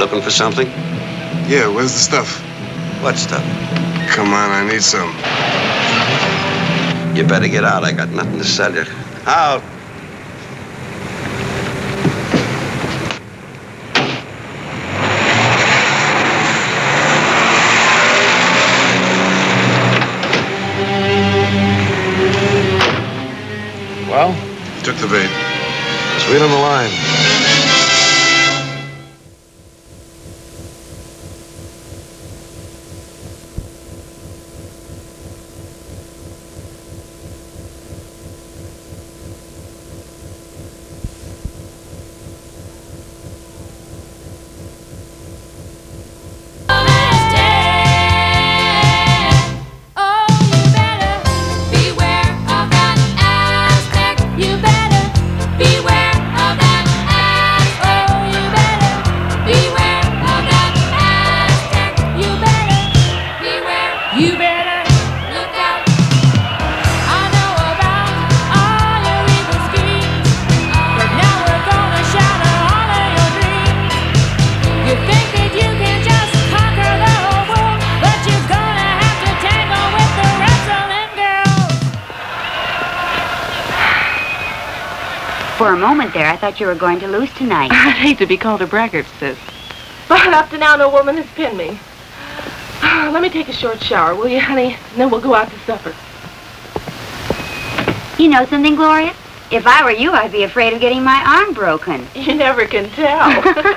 looking for something? Yeah, where's the stuff? What stuff? Come on, I need some. You better get out. I got nothing to sell you. Out. Well? Took the bait. Sweet on the line. For a moment there, I thought you were going to lose tonight. I'd hate to be called a braggart, sis. But up to now, no woman has pinned me. Let me take a short shower, will you, honey? And then we'll go out to supper. You know something, Gloria? If I were you, I'd be afraid of getting my arm broken. You never can tell.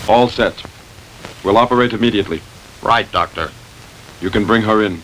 All set. We'll operate immediately. Right, Doctor. You can bring her in.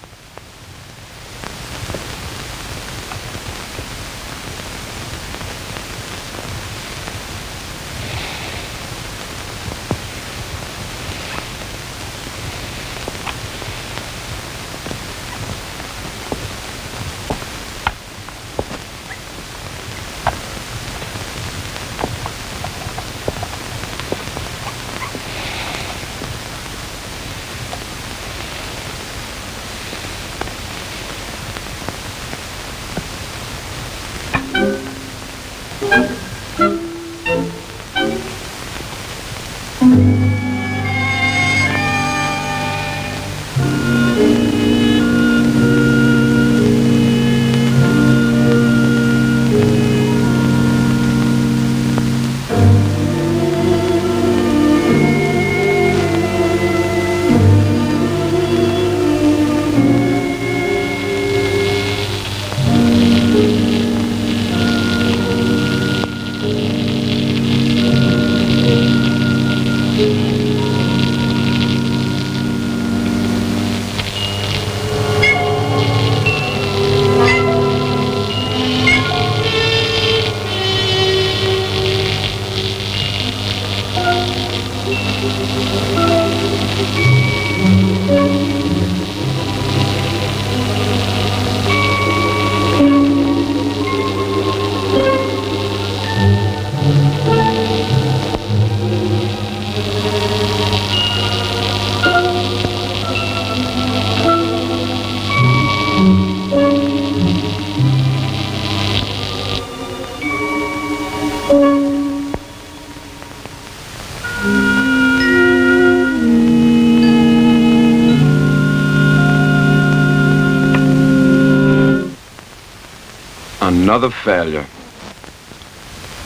Another failure.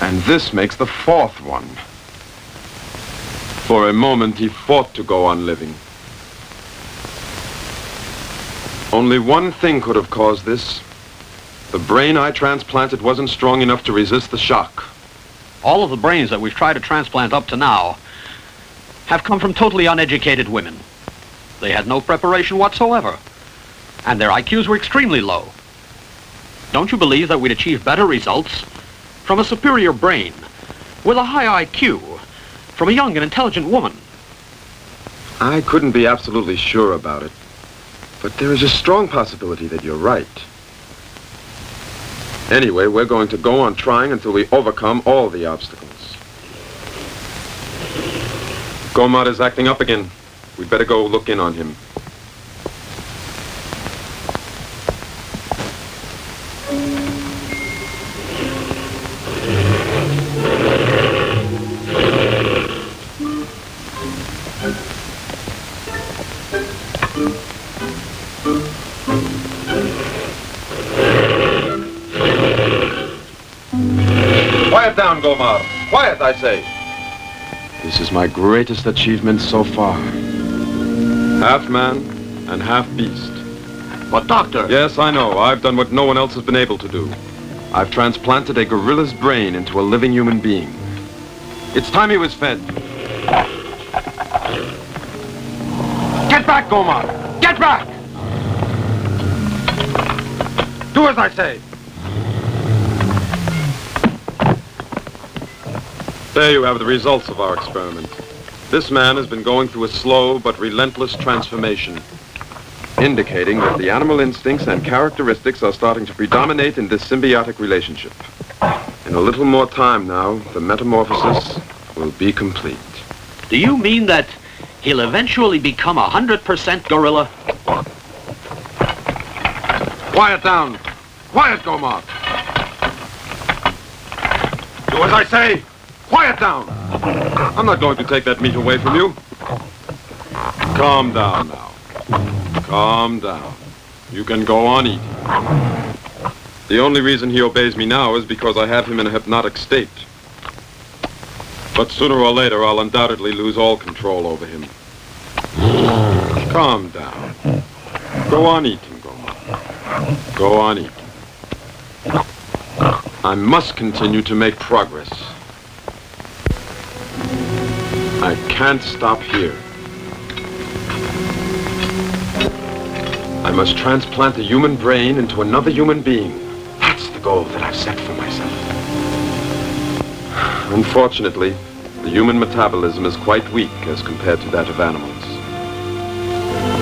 And this makes the fourth one. For a moment, he fought to go on living. Only one thing could have caused this. The brain I transplanted wasn't strong enough to resist the shock. All of the brains that we've tried to transplant up to now have come from totally uneducated women. They had no preparation whatsoever, and their IQs were extremely low. Don't you believe that we'd achieve better results from a superior brain with a high IQ from a young and intelligent woman. I couldn't be absolutely sure about it, but there is a strong possibility that you're right. Anyway, we're going to go on trying until we overcome all the obstacles. Gomad is acting up again. We'd better go look in on him. Quiet down, Gomar. Quiet, I say. This is my greatest achievement so far. Half man and half beast. But, Doctor... Yes, I know. I've done what no one else has been able to do. I've transplanted a gorilla's brain into a living human being. It's time he was fed. Get back, Gomar! Get back! Do as I say. There you have the results of our experiment. This man has been going through a slow but relentless transformation, indicating that the animal instincts and characteristics are starting to predominate in this symbiotic relationship. In a little more time now, the metamorphosis will be complete. Do you mean that he'll eventually become 100% gorilla? Quiet down! Quiet, Gomar! Do as I say! Quiet down! I'm not going to take that meat away from you. Calm down now. Calm down. You can go on eating. The only reason he obeys me now is because I have him in a hypnotic state. But sooner or later, I'll undoubtedly lose all control over him. Calm down. Go on eating, Gomar. Go on eating. I must continue to make progress. I can't stop here. I must transplant the human brain into another human being. That's the goal that I've set for myself. Unfortunately, the human metabolism is quite weak as compared to that of animals.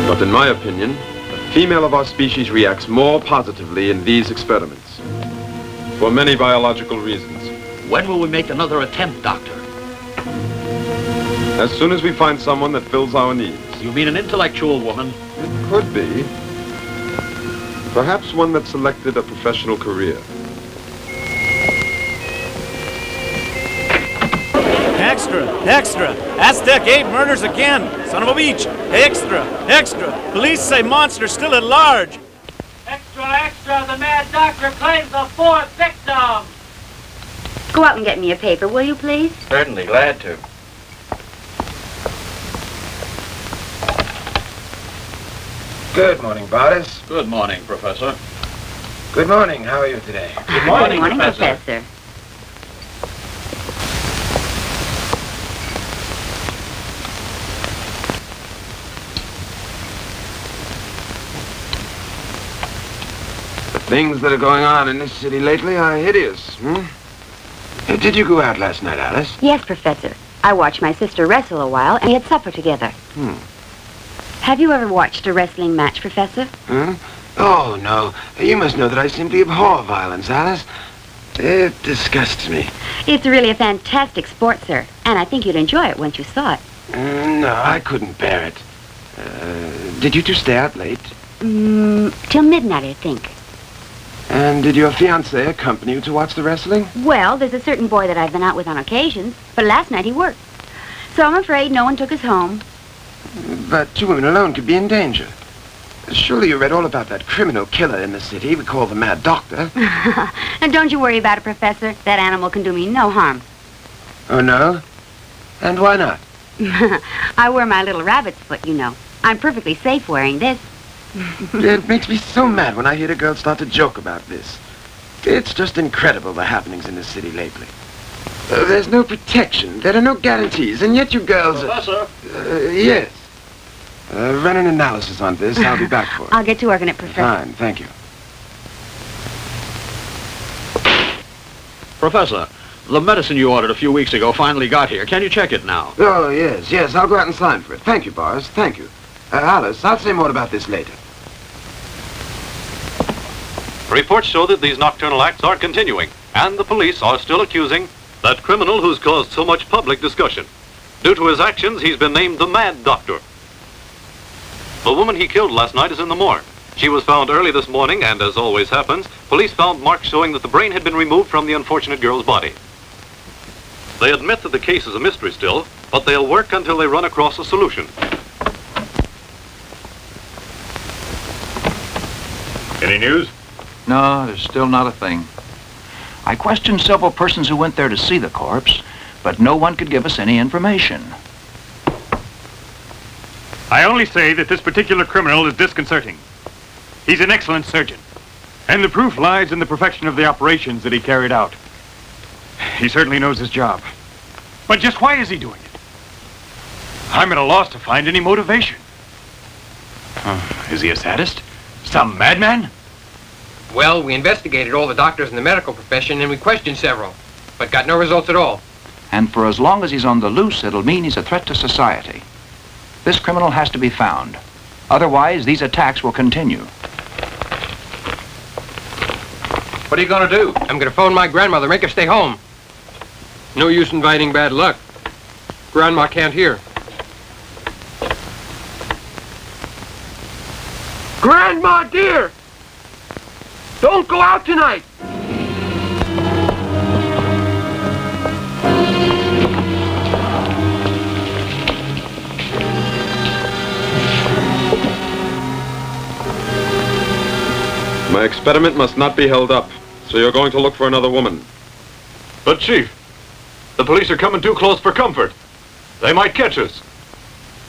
But in my opinion, the female of our species reacts more positively in these experiments. For many biological reasons. When will we make another attempt, Doctor? As soon as we find someone that fills our needs. You mean an intellectual woman? It could be. Perhaps one that selected a professional career. Extra! Extra! Aztec Ape murders again! Son of a beach! Extra! Extra! Police say monster still at large! Extra! Extra! The mad doctor claims a fourth victim! Go out and get me a paper, will you, please? Certainly, glad to. Good morning, Boris. Good morning, Professor. Good morning. How are you today? Good morning, Good morning, Professor. Professor. The things that are going on in this city lately are hideous, Did you go out last night, Alice? Yes, Professor. I watched my sister wrestle a while, and we had supper together. Have you ever watched a wrestling match, Professor? Oh, no. You must know that I simply abhor violence, Alice. It disgusts me. It's really a fantastic sport, sir, and I think you'd enjoy it once you saw it. No, I couldn't bear it. Did you two stay out late? Till midnight, I think. And did your fiancé accompany you to watch the wrestling? Well, there's a certain boy that I've been out with on occasions, but last night he worked. So I'm afraid no one took us home. But two women alone could be in danger. Surely you read all about that criminal killer in the city we call the Mad Doctor. And don't you worry about it, Professor. That animal can do me no harm. Oh, no? And why not? I wear my little rabbit's foot, you know. I'm perfectly safe wearing this. It makes me so mad when I hear the girls start to joke about this. It's just incredible, the happenings in this city lately. There's no protection. There are no guarantees, and yet you girls... Professor? Yes. Run an analysis on this. I'll be back for it. I'll get to work on it, Professor. Fine, thank you. Professor, The medicine you ordered a few weeks ago finally got here. Can you check it now? Oh, yes. I'll go out and sign for it. Thank you, Boris. Thank you. Alice, I'll say more about this later. Reports show that these nocturnal acts are continuing, and the police are still accusing that criminal who's caused so much public discussion. Due to his actions, he's been named the Mad Doctor. The woman he killed last night is in the morgue. She was found early this morning, and as always happens, police found marks showing that the brain had been removed from the unfortunate girl's body. They admit that the case is a mystery still, but they'll work until they run across a solution. Any news? No, there's still not a thing. I questioned several persons who went there to see the corpse, but no one could give us any information. I only say that this particular criminal is disconcerting. He's an excellent surgeon, and the proof lies in the perfection of the operations that he carried out. He certainly knows his job. But just why is he doing it? I'm at a loss to find any motivation. Is he a sadist? Some madman? Well, we investigated all the doctors in the medical profession and we questioned several, but got no results at all. And for as long as he's on the loose, it'll mean he's a threat to society. This criminal has to be found. Otherwise, these attacks will continue. What are you going to do? I'm going to phone my grandmother, make her stay home. No use inviting bad luck. Grandma can't hear. Grandma, dear! Don't go out tonight! My experiment must not be held up, so you're going to look for another woman. But, Chief, the police are coming too close for comfort. They might catch us.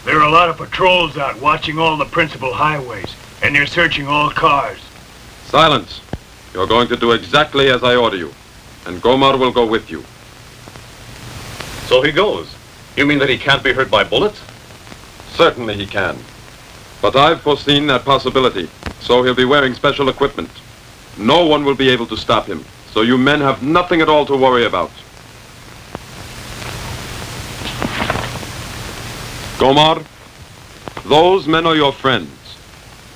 There are a lot of patrols out watching all the principal highways, and they're searching all cars. Silence. You're going to do exactly as I order you, and Gomar will go with you. So he goes. You mean that he can't be hurt by bullets? Certainly he can. But I've foreseen that possibility, so he'll be wearing special equipment. No one will be able to stop him, so you men have nothing at all to worry about. Gomar, those men are your friends,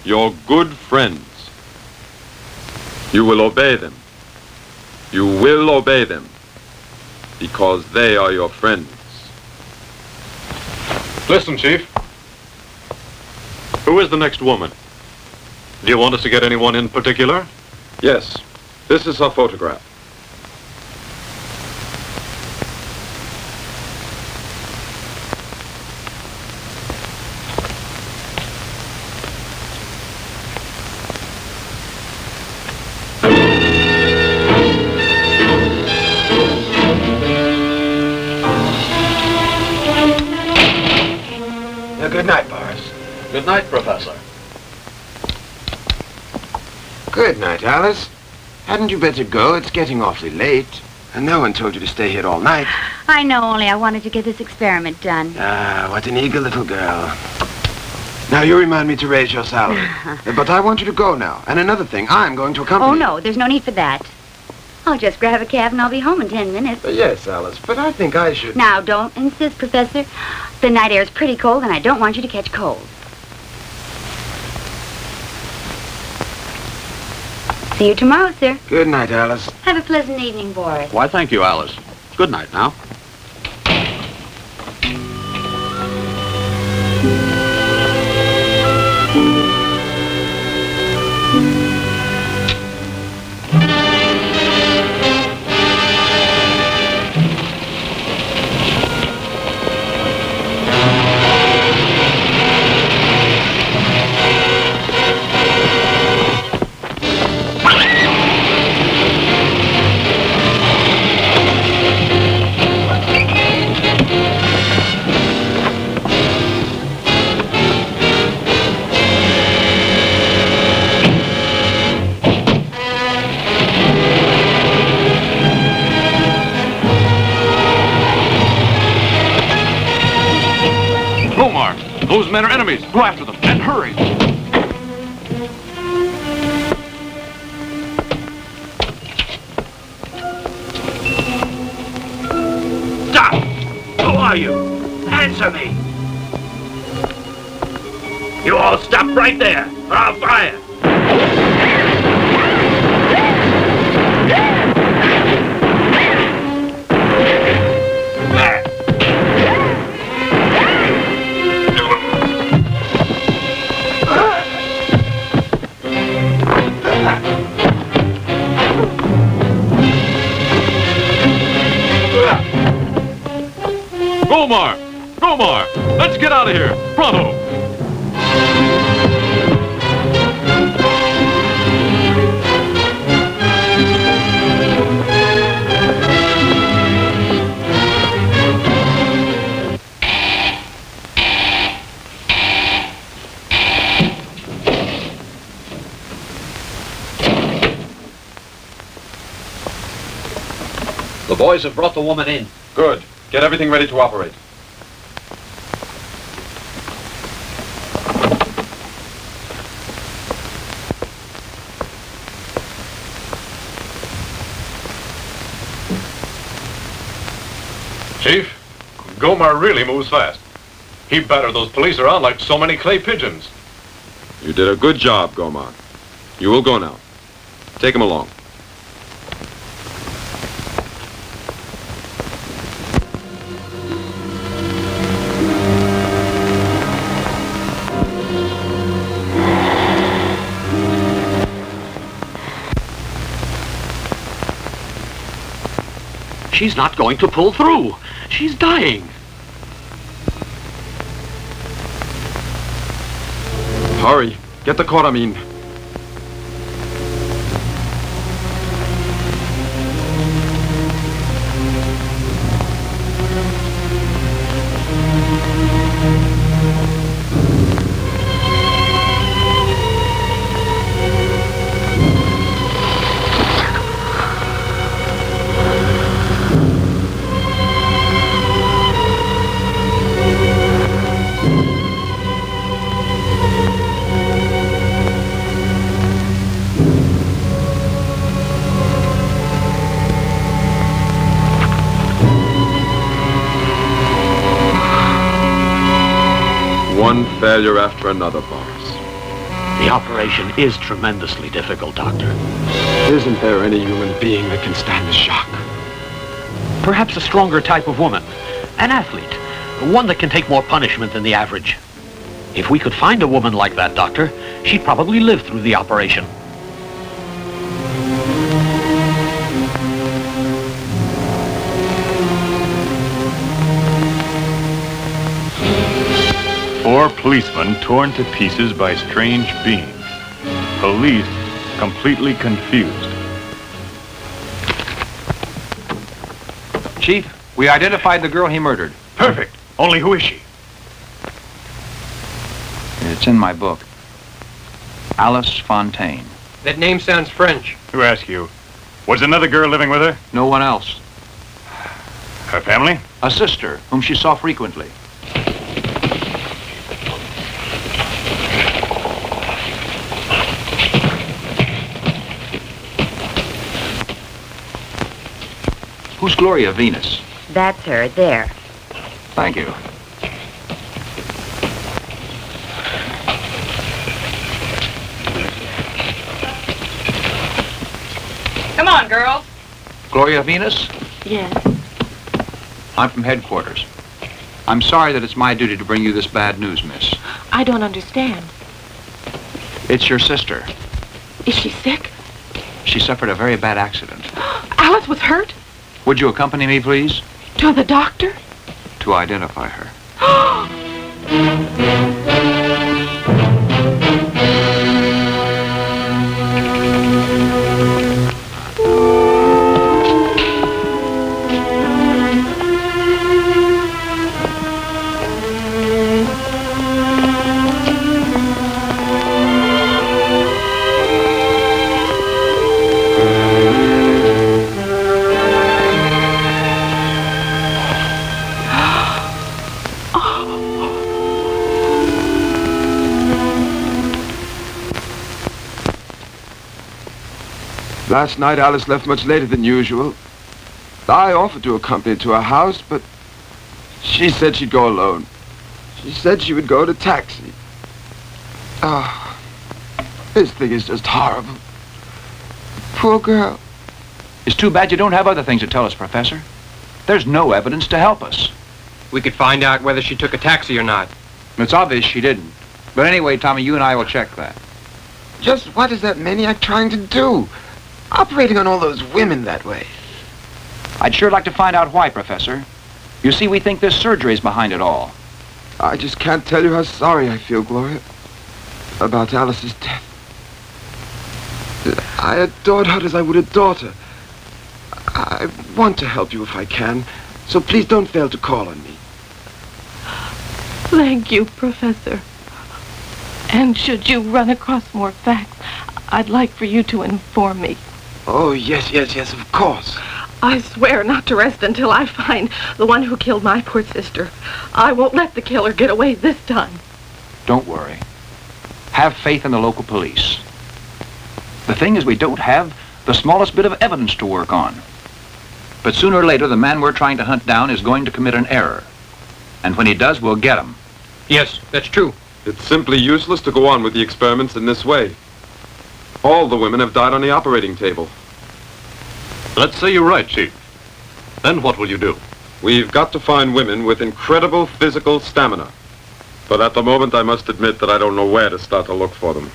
your good friends. You will obey them. You will obey them, because they are your friends. Listen, Chief. Who is the next woman? Do you want us to get anyone in particular? Yes, this is her photograph. Good night, Boris. Good night, Professor. Good night, Alice. Hadn't you better go? It's getting awfully late. And no one told you to stay here all night. I know, only I wanted to get this experiment done. Ah, what an eager little girl. Now, you remind me to raise your salary. But I want you to go now. And another thing, I'm going to accompany you. Oh, no, there's no need for that. I'll just grab a cab and I'll be home in 10 minutes. Yes, Alice, but I think I should... Now, don't insist, Professor. The night air is pretty cold and I don't want you to catch cold. See you tomorrow, sir. Good night, Alice. Have a pleasant evening, Boris. Why, thank you, Alice. Good night now. Those men are enemies. Go after them, and hurry. Answer me! You all stop right there, or I'll fire! Gomar! Gomar! Let's get out of here! Pronto! The boys have brought the woman in. Good. Get everything ready to operate. Chief, Gomar really moves fast. He battered those police around like so many clay pigeons. You did a good job, Gomar. You will go now. Take him along. She's not going to pull through. She's dying. Hurry. Get the Coramine. One failure after another, Boris. The operation is tremendously difficult, Doctor. Isn't there any human being that can stand the shock? Perhaps a stronger type of woman. An athlete. One that can take more punishment than the average. If we could find a woman like that, Doctor, she'd probably live through the operation. Four policemen torn to pieces by strange beings. Police completely confused. Chief, we identified the girl he murdered. Perfect. Only who is she? It's in my book. Alice Fontaine. That name sounds French. Who asked you? Was another girl living with her? No one else. Her family? A sister, whom she saw frequently. Who's Gloria Venus? That's her, there. Thank you. Come on, girls. Gloria Venus? Yes. I'm from headquarters. I'm sorry that it's my duty to bring you this bad news, miss. I don't understand. It's your sister. Is she sick? She suffered a very bad accident. Alice was hurt? Would you accompany me, please? To the doctor? To identify her. Last night, Alice left much later than usual. I offered to accompany her to her house, but she said she'd go alone. She said she would go to taxi. Oh, this thing is just horrible. Poor girl. It's too bad you don't have other things to tell us, Professor. There's no evidence to help us. We could find out whether she took a taxi or not. It's obvious she didn't. But anyway, Tommy, you and I will check that. Just what is that maniac trying to do? Operating on all those women that way. I'd sure like to find out why, Professor. You see, we think this surgery is behind it all. I just can't tell you how sorry I feel, Gloria, about Alice's death. I adored her as I would a daughter. I want to help you if I can, so please don't fail to call on me. Thank you, Professor. And should you run across more facts, I'd like for you to inform me. Oh, yes, of course. I swear not to rest until I find the one who killed my poor sister. I won't let the killer get away this time. Don't worry. Have faith in the local police. The thing is, we don't have the smallest bit of evidence to work on. But sooner or later, the man we're trying to hunt down is going to commit an error. And when he does, we'll get him. Yes, that's true. It's simply useless to go on with the experiments in this way. All the women have died on the operating table. Let's say you're right, Chief. Then what will you do? We've got to find women with incredible physical stamina. But at the moment, I must admit that I don't know where to start to look for them.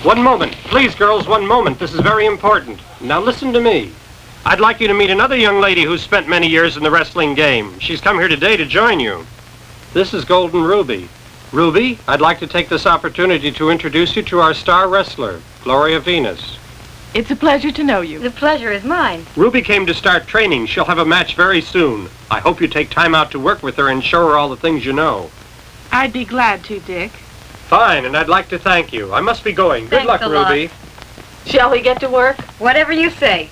One moment. Please, girls, one moment. This is very important. Now listen to me. I'd like you to meet another young lady who's spent many years in the wrestling game. She's come here today to join you. This is Golden Ruby. Ruby, I'd like to take this opportunity to introduce you to our star wrestler, Gloria Venus. It's a pleasure to know you. The pleasure is mine. Ruby came to start training. She'll have a match very soon. I hope you take time out to work with her and show her all the things you know. I'd be glad to, Dick. Fine, and I'd like to thank you. I must be going. Good luck, Ruby. Shall we get to work? Whatever you say.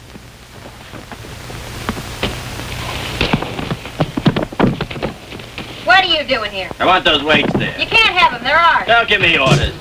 What are you doing here? I want those weights there. You can't have them. They're ours. Don't give me orders.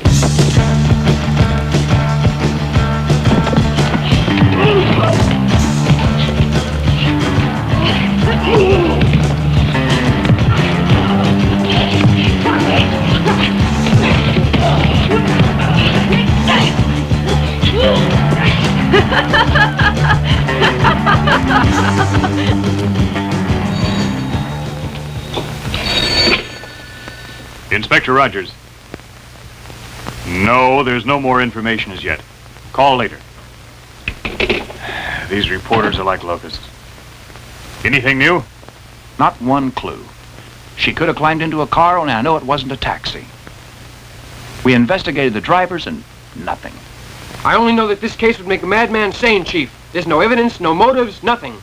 Inspector Rogers. No, there's no more information as yet. Call later. These reporters are like locusts. Anything new? Not one clue. She could have climbed into a car, only I know it wasn't a taxi. We investigated the drivers and nothing. I only know that this case would make a madman sane, Chief. There's no evidence, no motives, nothing.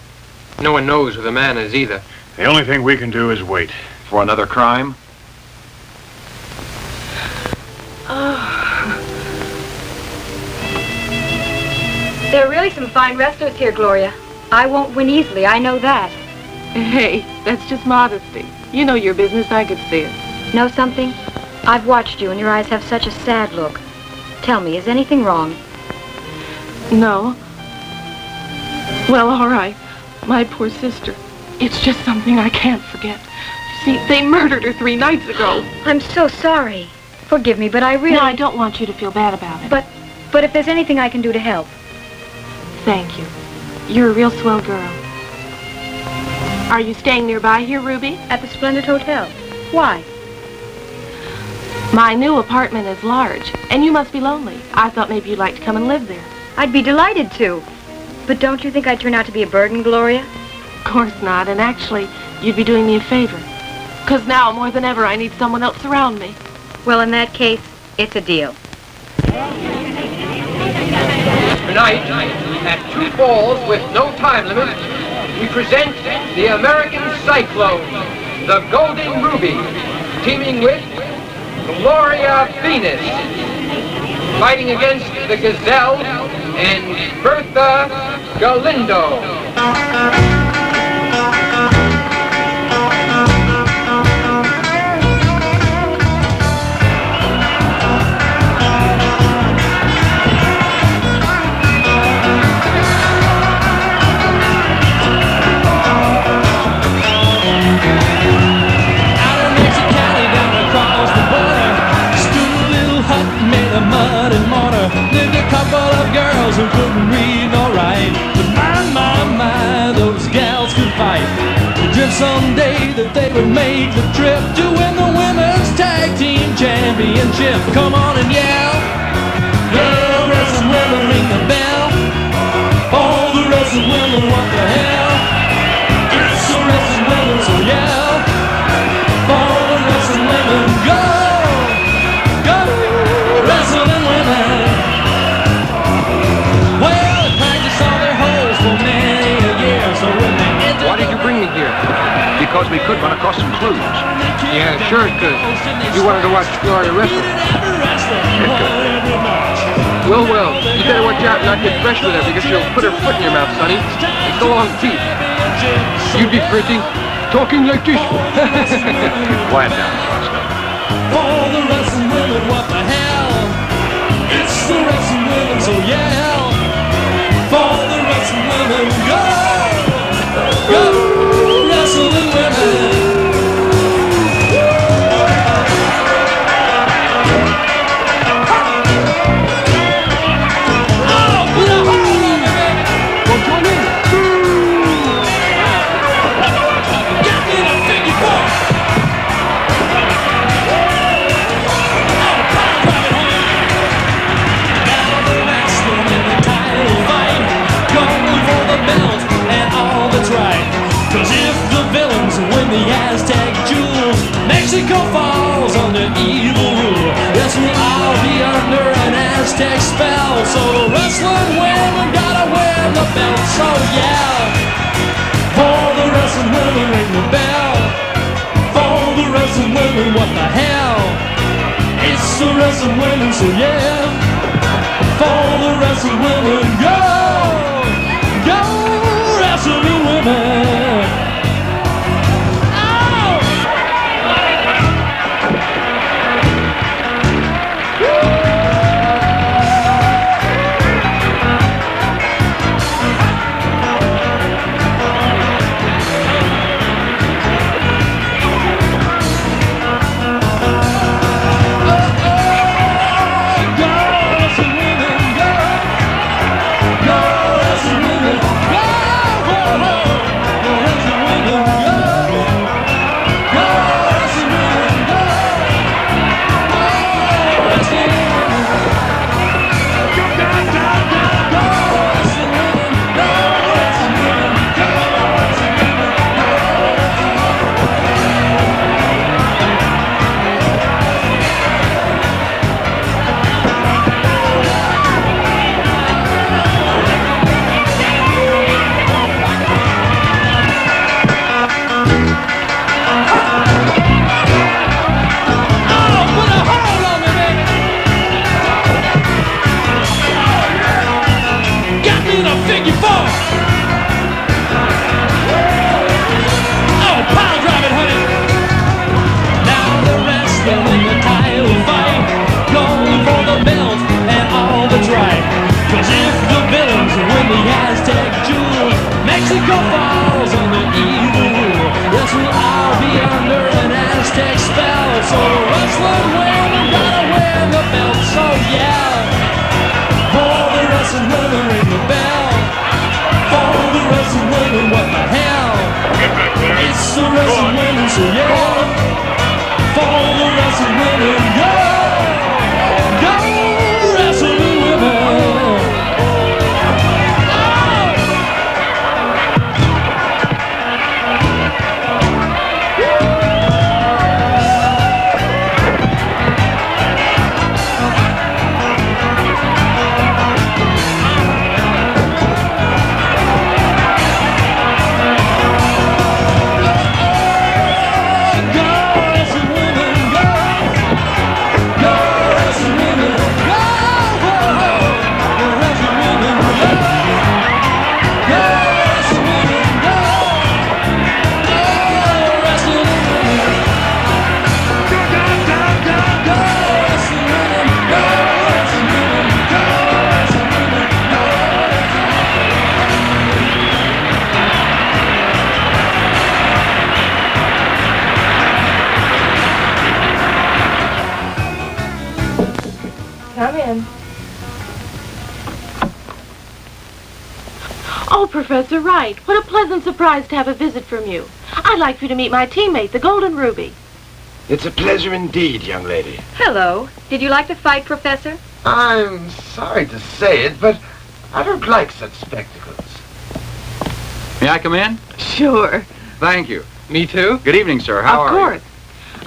No one knows who the man is either. The only thing we can do is wait. For another crime? There are really some fine wrestlers here, Gloria. I won't win easily, I know that. Hey, that's just modesty. You know your business, I could see it. Know something? I've watched you and your eyes have such a sad look. Tell me, is anything wrong? No. Well, all right. My poor sister. It's just something I can't forget. You see, they murdered her 3 nights ago. I'm so sorry. Forgive me, but I really... No, I don't want you to feel bad about it. But if there's anything I can do to help... Thank you. You're a real swell girl. Are you staying nearby here, Ruby? At the Splendid Hotel. Why? My new apartment is large, and you must be lonely. I thought maybe you'd like to come and live there. I'd be delighted to. But don't you think I'd turn out to be a burden, Gloria? Of course not, and actually, you'd be doing me a favor. 'Cause now, more than ever, I need someone else around me. Well, in that case, it's a deal. Tonight, at 2 falls with no time limit, we present the American Cyclone, the Golden Ruby, teaming with Gloria Venus, fighting against the Gazelle and Bertha Galindo. someday that they would make the trip to win the women's tag team championship. Come on and yell. Yeah, wrestling women, ring the bell. All the wrestling women, what the hell? It's the wrestling women, so yell. All the wrestling women, go. Go, wrestling women. Well, they practiced all their holes for many a year, so when they enter. Why did you bring me here? Because we could run across some clues. Yeah, sure it could. You wanted to watch Gloria wrestle. Well, you better watch out and not get fresh with her because she'll put her foot in your mouth, sonny. It's the long teeth. You'd be pretty talking like this. Quiet down, Foster. For the wrestling women, what the hell? It's the wrestling women, so yell. For the wrestling women, go! Go, wrestling women! Cause if the villains win the Aztec jewel, Mexico falls under evil rule. Yes, we'll all be under an Aztec spell. So wrestling women gotta win the belt. So yeah, for the wrestling women, ring the bell. For the wrestling women, what the hell? It's the wrestling women, so yeah. For the wrestling women, go, go, wrestling women. Cause if the villains win the Aztec jewel, Mexico falls under evil rule. Yes, we'll all be under an Aztec spell. So wrestling women gotta win the belt. So yeah, for the wrestling women, ring the bell. For the wrestling women, what the hell? It's the wrestling women, so yeah. For the wrestling women, go, go, wrestling women. Come in. Oh, Professor Wright, what a pleasant surprise to have a visit from you. I'd like for you to meet my teammate, the Golden Ruby. It's a pleasure indeed, young lady. Hello. Did you like the fight, Professor? I'm sorry to say it, but I don't like such spectacles. May I come in? Sure. Thank you. Me too. Good evening, sir. How are you? Of course.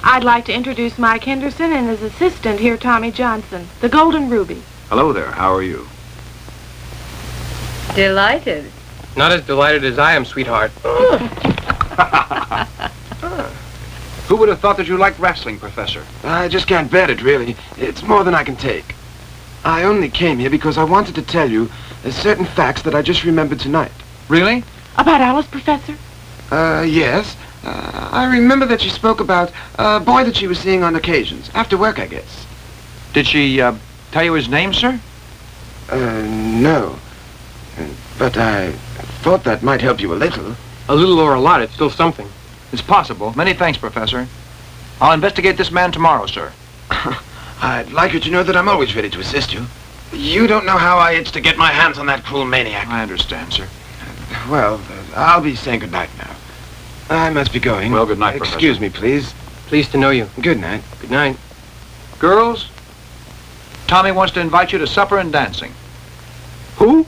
I'd like to introduce Mike Henderson and his assistant here, Tommy Johnson, the Golden Ruby. Hello there. How are you? Delighted. Not as delighted as I am, sweetheart. Who would have thought that you liked wrestling, Professor? I just can't bear it, really. It's more than I can take. I only came here because I wanted to tell you certain facts that I just remembered tonight. Really? About Alice, Professor? Yes. I remember that she spoke about a boy that she was seeing on occasions. After work, I guess. Did she, tell you his name, sir? No. But I thought that might help you a little. A little or a lot, it's still something. It's possible. Many thanks, Professor. I'll investigate this man tomorrow, sir. I'd like you to know that I'm always ready to assist you. You don't know how I itch to get my hands on that cruel maniac. I understand, sir. Well, I'll be saying goodnight now. I must be going. Well, good night, Professor. Excuse me, please. Pleased to know you. Good night. Good night. Girls, Tommy wants to invite you to supper and dancing. Who?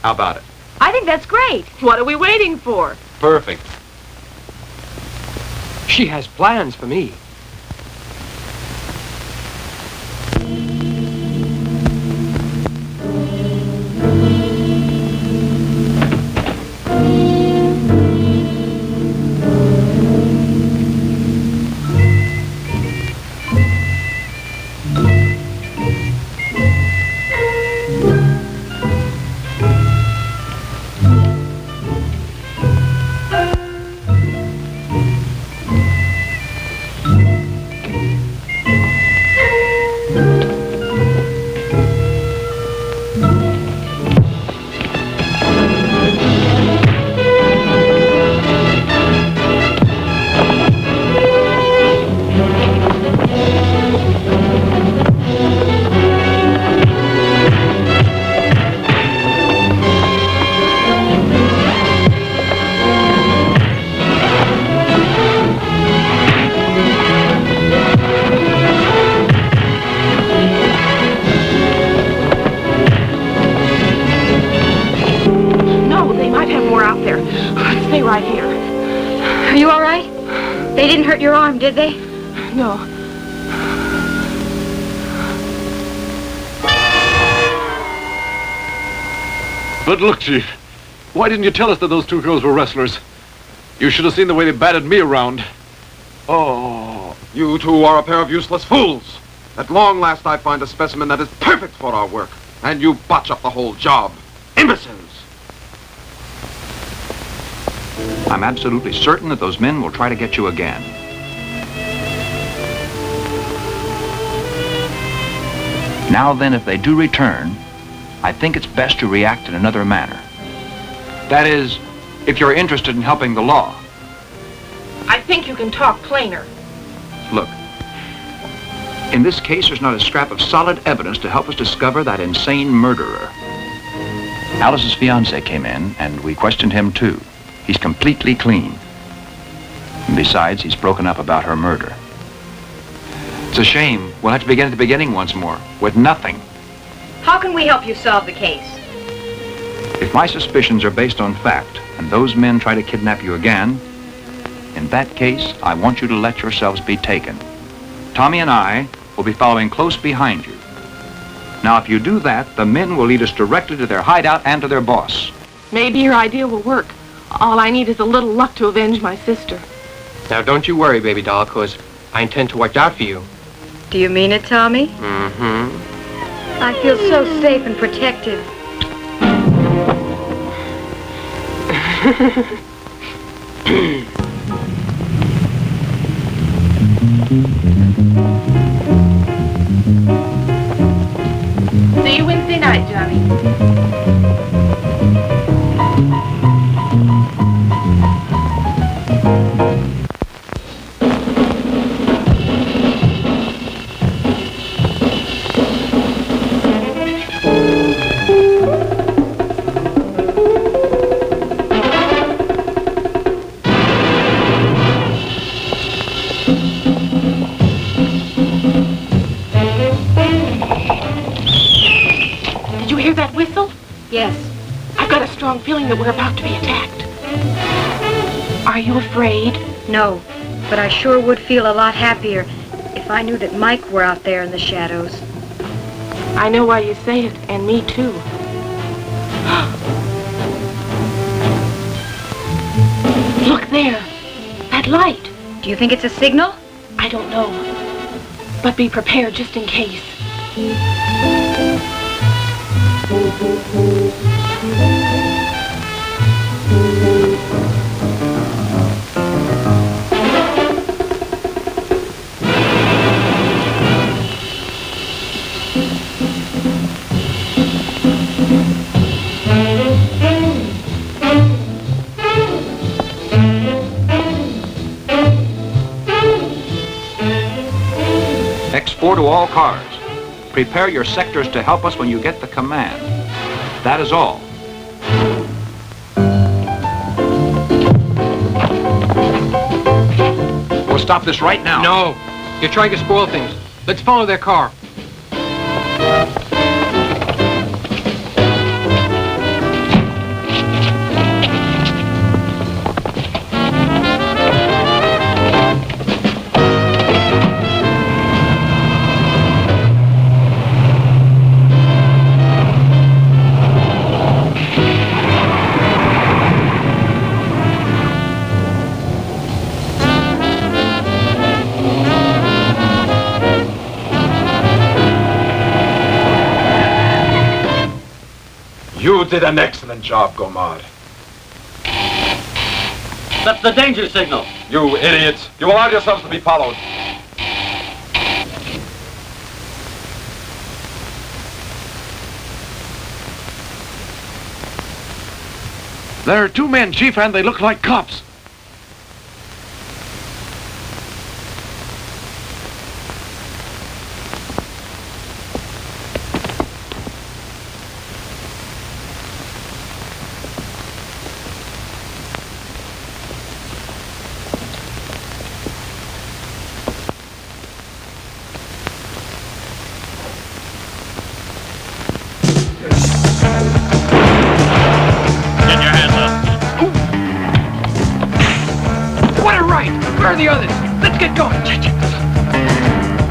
How about it? I think that's great. What are we waiting for? Perfect. She has plans for me. Your arm, did they? No. But look, Chief, why didn't you tell us that those two girls were wrestlers? You should have seen the way they battered me around. Oh, you two are a pair of useless fools. At long last I find a specimen that is perfect for our work, and you botch up the whole job. Imbeciles! I'm absolutely certain that those men will try to get you again. Now then, if they do return, I think it's best to react in another manner. That is, if you're interested in helping the law. I think you can talk plainer. Look, in this case, there's not a scrap of solid evidence to help us discover that insane murderer. Alice's fiancé came in, and we questioned him too. He's completely clean. And besides, he's broken up about her murder. It's a shame. We'll have to begin at the beginning once more, with nothing. How can we help you solve the case? If my suspicions are based on fact, and those men try to kidnap you again, in that case, I want you to let yourselves be taken. Tommy and I will be following close behind you. Now, if you do that, the men will lead us directly to their hideout and to their boss. Maybe your idea will work. All I need is a little luck to avenge my sister. Now, don't you worry, baby doll, 'cause I intend to watch out for you. Do you mean it, Tommy? Mm-hmm. I feel so safe and protected. See you Wednesday night, Johnny. that we're about to be attacked. Are you afraid? No, but I sure would feel a lot happier if I knew that Mike were out there in the shadows. I know why you say it, and me too. Look there. That light. Do you think it's a signal? I don't know. But be prepared just in case. X4 to all cars. Prepare your sectors to help us when you get the command. That is all. We'll stop this right now. No. You're trying to spoil things. Let's follow their car. You did an excellent job, Gomard. That's the danger signal. You idiots. You allowed yourselves to be followed. There are 2 men, Chief, and they look like cops. Where are the others? Let's get going.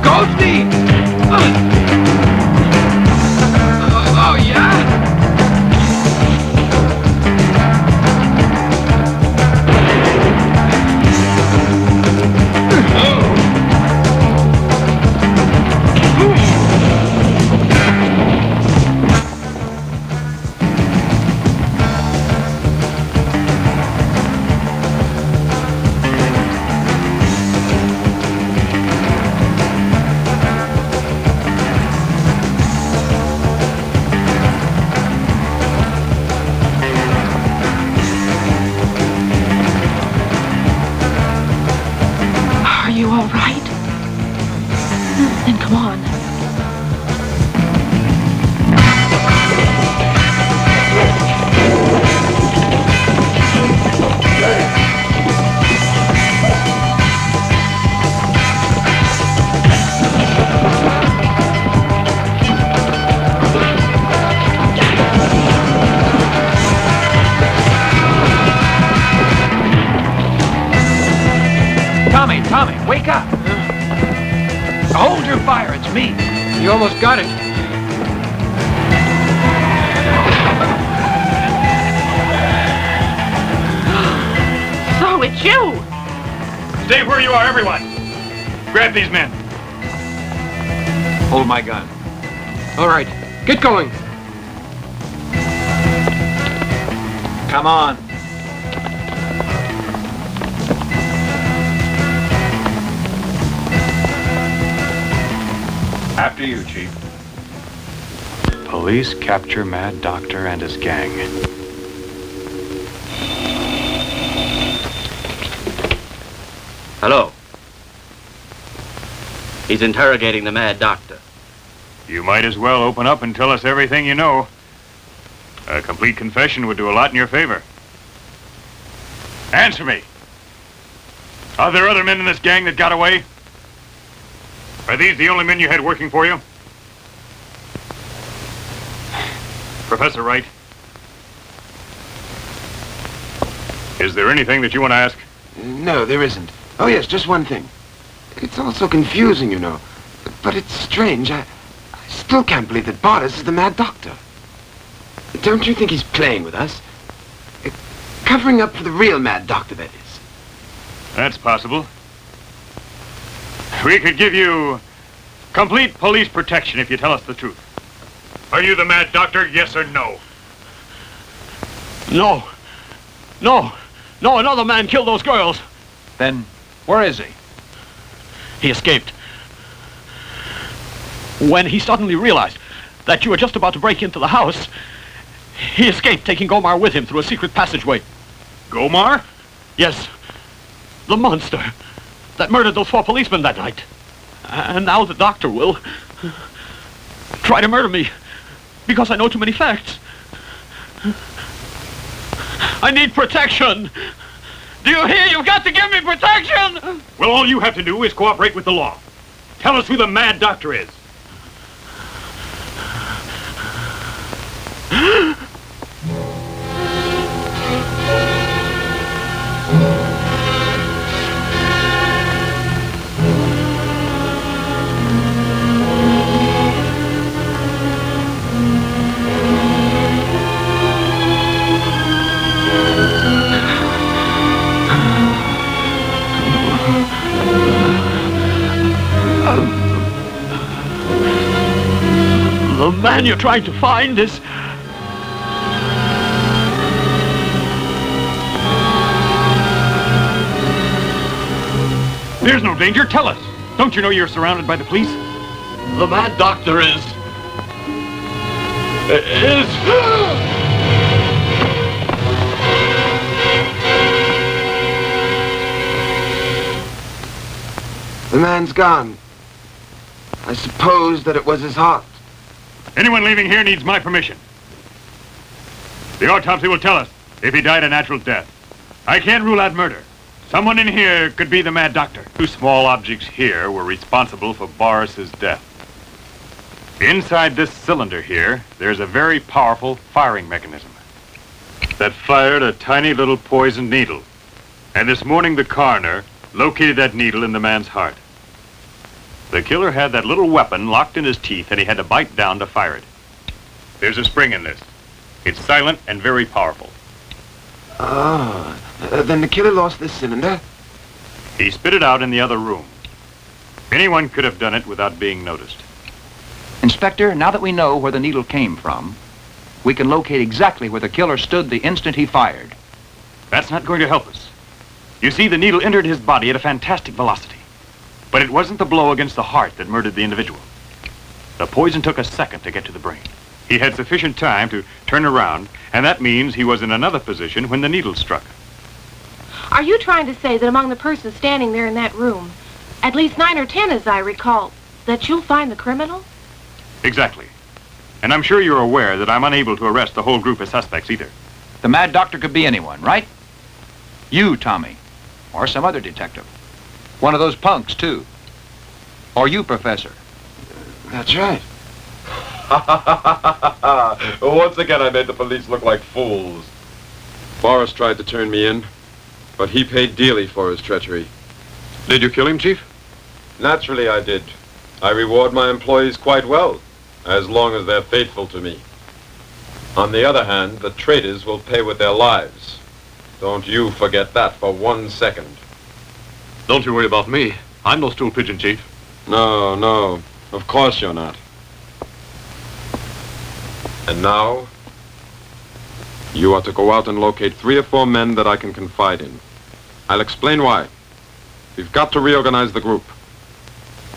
Go, Steve! Oh, yeah? Tommy, wake up. Hold your fire, it's me. You almost got it. So it's you. Stay where you are, everyone. Grab these men. Hold my gun. All right, get going. Come on. After you, Chief. Police capture Mad Doctor and his gang. Hello. He's interrogating the Mad Doctor. You might as well open up and tell us everything you know. A complete confession would do a lot in your favor. Answer me. Are there other men in this gang that got away? Are these the only men you had working for you? Professor Wright? Is there anything that you want to ask? No, there isn't. Oh, yes, just one thing. It's all so confusing, you know. But it's strange. I still can't believe that Boris is the Mad Doctor. Don't you think he's playing with us? Covering up for the real Mad Doctor, that is. That's possible. We could give you complete police protection if you tell us the truth. Are you the Mad Doctor, yes or no? No. No. No, another man killed those girls. Then, where is he? He escaped. When he suddenly realized that you were just about to break into the house, he escaped, taking Gomar with him through a secret passageway. Gomar? Yes. The monster that murdered those 4 policemen that night. And now the doctor will try to murder me because I know too many facts. I need protection. Do you hear? You've got to give me protection! Well, all you have to do is cooperate with the law. Tell us who the Mad Doctor is. The man you're trying to find is... There's no danger. Tell us. Don't you know you're surrounded by the police? The Mad Doctor is... The man's gone. I suppose that it was his heart. Anyone leaving here needs my permission. The autopsy will tell us if he died a natural death. I can't rule out murder. Someone in here could be the Mad Doctor. 2 small objects here were responsible for Boris's death. Inside this cylinder here, there's a very powerful firing mechanism that fired a tiny little poisoned needle. And this morning the coroner located that needle in the man's heart. The killer had that little weapon locked in his teeth and he had to bite down to fire it. There's a spring in this. It's silent and very powerful. Ah, then the killer lost this cylinder? He spit it out in the other room. Anyone could have done it without being noticed. Inspector, now that we know where the needle came from, we can locate exactly where the killer stood the instant he fired. That's not going to help us. You see, the needle entered his body at a fantastic velocity. But it wasn't the blow against the heart that murdered the individual. The poison took a second to get to the brain. He had sufficient time to turn around, and that means he was in another position when the needle struck. Are you trying to say that among the persons standing there in that room, at least 9 or 10 as I recall, that you'll find the criminal? Exactly. And I'm sure you're aware that I'm unable to arrest the whole group of suspects either. The Mad Doctor could be anyone, right? You, Tommy. Or some other detective. One of those punks, too. Or you, Professor. That's right. Once again, I made the police look like fools. Boris tried to turn me in, but he paid dearly for his treachery. Did you kill him, Chief? Naturally, I did. I reward my employees quite well, as long as they're faithful to me. On the other hand, the traitors will pay with their lives. Don't you forget that for 1 second. Don't you worry about me. I'm no stool pigeon, Chief. No, no. Of course you're not. And now, you are to go out and locate 3 or 4 men that I can confide in. I'll explain why. We've got to reorganize the group.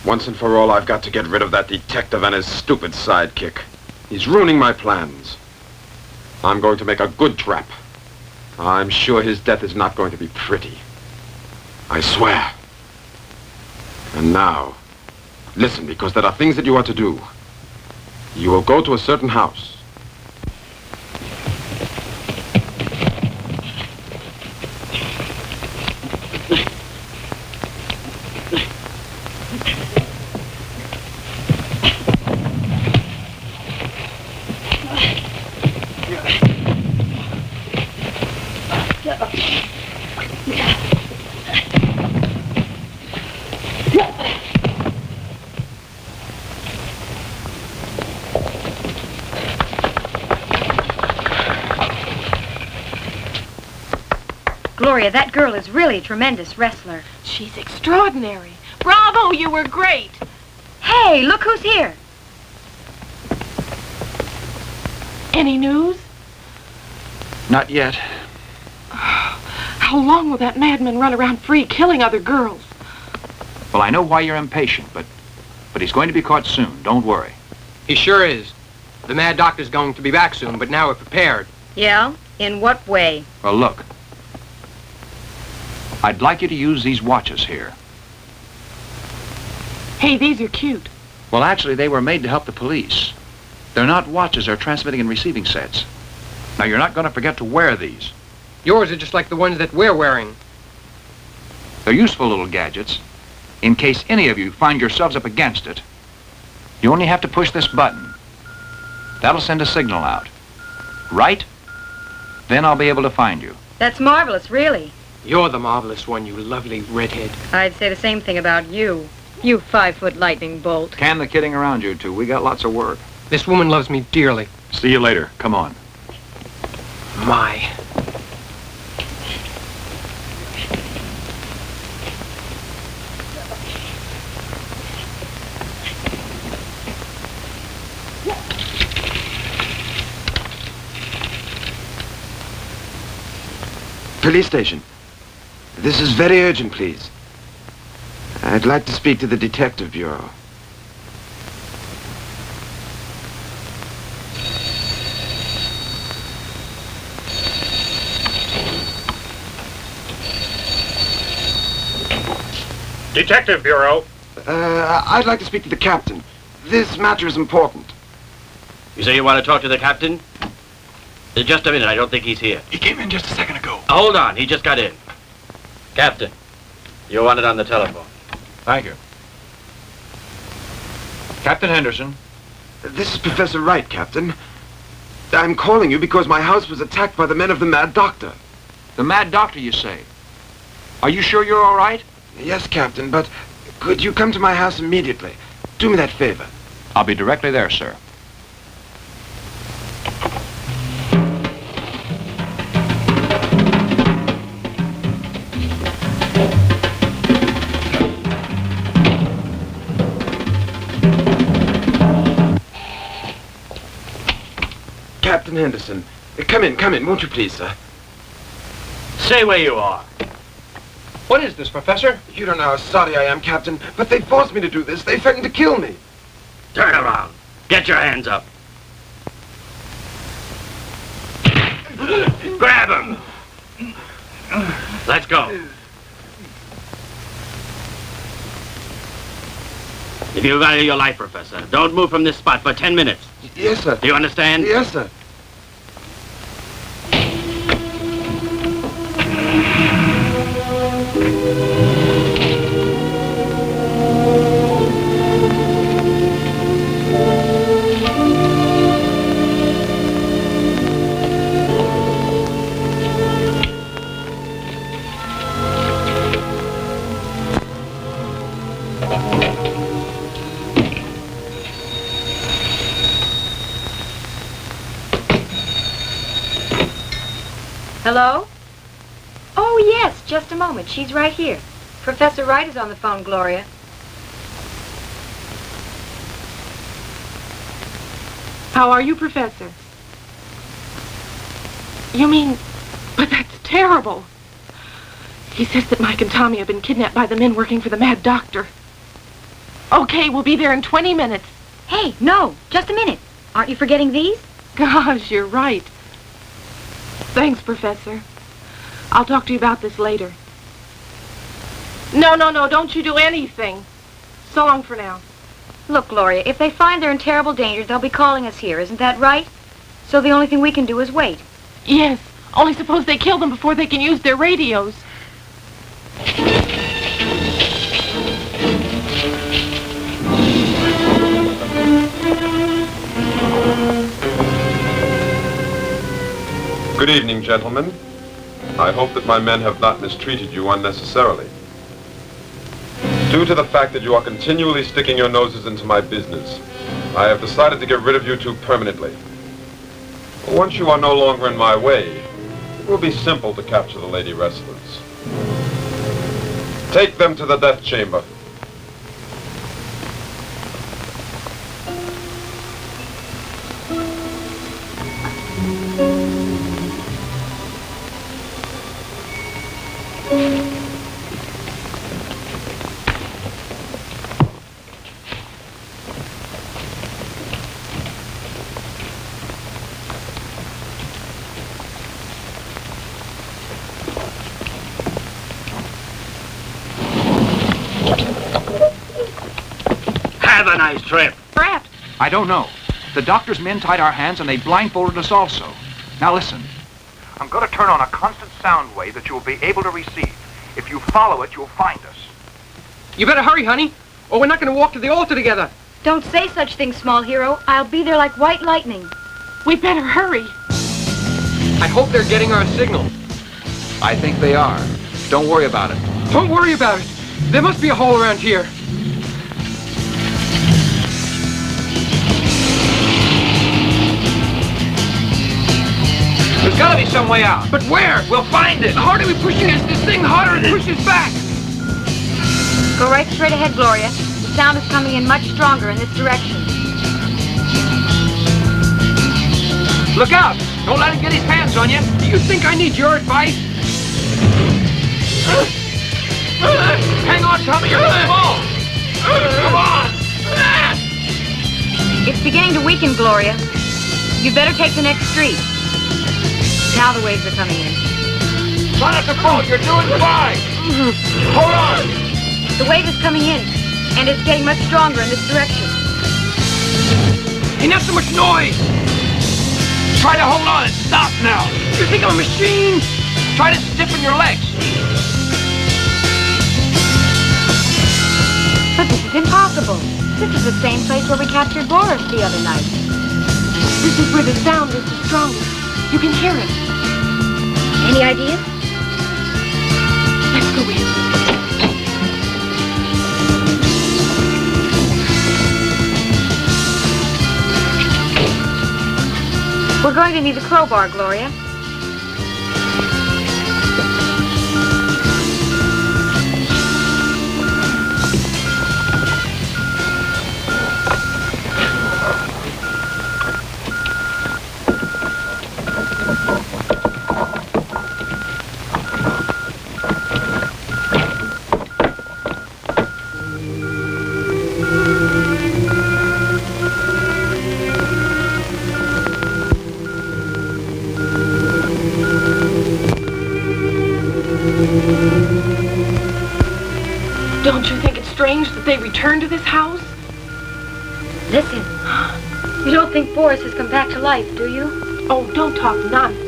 Once and for all, I've got to get rid of that detective and his stupid sidekick. He's ruining my plans. I'm going to make a good trap. I'm sure his death is not going to be pretty. I swear. And now, listen, because there are things that you are to do. You will go to a certain house. Gloria, that girl is really a tremendous wrestler. She's extraordinary. Bravo, you were great. Hey, look who's here. Any news? Not yet. How long will that madman run around free, killing other girls? Well, I know why you're impatient, but he's going to be caught soon. Don't worry. He sure is. The Mad Doctor's going to be back soon, but now we're prepared. Yeah? In what way? Well, look. I'd like you to use these watches here. Hey, these are cute. Well, actually, they were made to help the police. They're not watches, they're transmitting and receiving sets. Now, you're not going to forget to wear these. Yours are just like the ones that we're wearing. They're useful little gadgets. In case any of you find yourselves up against it, you only have to push this button. That'll send a signal out. Right? Then I'll be able to find you. That's marvelous, really. You're the marvelous one, you lovely redhead. I'd say the same thing about you. You 5-foot lightning bolt. Can the kidding around, you two. We got lots of work. This woman loves me dearly. See you later. Come on. My. Police station. This is very urgent, please. I'd like to speak to the Detective Bureau. Detective Bureau. I'd like to speak to the captain. This matter is important. You say you want to talk to the captain? Just a minute, I don't think he's here. He came in just a second ago. Hold on, he just got in. Captain, you wanted on the telephone. Thank you. Captain Henderson. This is Professor Wright, Captain. I'm calling you because my house was attacked by the men of the Mad Doctor. The Mad Doctor, you say? Are you sure you're all right? Yes, Captain, but could you come to my house immediately? Do me that favor. I'll be directly there, sir. Captain Henderson, come in, won't you please, sir? Stay where you are. What is this, Professor? You don't know how sorry I am, Captain, but they forced me to do this. They threatened to kill me. Turn around. Get your hands up. Grab him. Let's go. If you value your life, Professor, don't move from this spot for 10 minutes. Yes, sir. Do you understand? Yes, sir. Hello? Oh, yes, just a moment. She's right here. Professor Wright is on the phone, Gloria. How are you, Professor? You mean... But that's terrible. He says that Mike and Tommy have been kidnapped by the men working for the Mad Doctor. Okay, we'll be there in 20 minutes. Hey, no, just a minute. Aren't you forgetting these? Gosh, you're right. Thanks, Professor. I'll talk to you about this later. No, don't you do anything. So long for now. Look, Gloria, if they find they're in terrible danger, they'll be calling us here, isn't that right? So the only thing we can do is wait. Yes, only suppose they kill them before they can use their radios. Good evening, gentlemen. I hope that my men have not mistreated you unnecessarily. Due to the fact that you are continually sticking your noses into my business, I have decided to get rid of you two permanently. Once you are no longer in my way, It will be simple to capture the lady wrestlers. Take them to the death chamber. Have a nice trip. Trapped. I don't know. The doctor's men tied our hands and they blindfolded us also. Now listen. I'm going to turn on a constant sound wave that you'll be able to receive. If you follow it, you'll find us. You better hurry, honey, or we're not going to walk to the altar together. Don't say such things, small hero. I'll be there like white lightning. We better hurry. I hope they're getting our signal. I think they are. Don't worry about it. Don't worry about it. There must be a hole around here. There's got to be some way out. But where? We'll find it. The harder we push against this thing, the harder it pushes back. Go right straight ahead, Gloria. The sound is coming in much stronger in this direction. Look out! Don't let him get his hands on you. Do you think I need your advice? Hang on, Tommy, you're going to fall. Come on! It's beginning to weaken, Gloria. You'd better take the next street. Now the waves are coming in. Try not to fall, you're doing fine. Hold on. The wave is coming in, and it's getting much stronger in this direction. Hey, not so much noise. Try to hold on and stop now. You think I'm a machine? Try to stiffen your legs. But this is impossible. This is the same place where we captured Boris the other night. This is where the sound is the strongest. You can hear it. Any ideas? Let's go in. We're going to need a crowbar, Gloria. Don't you think it's strange that they returned to this house? Listen. You don't think Boris has come back to life, do you? Oh, don't talk nonsense.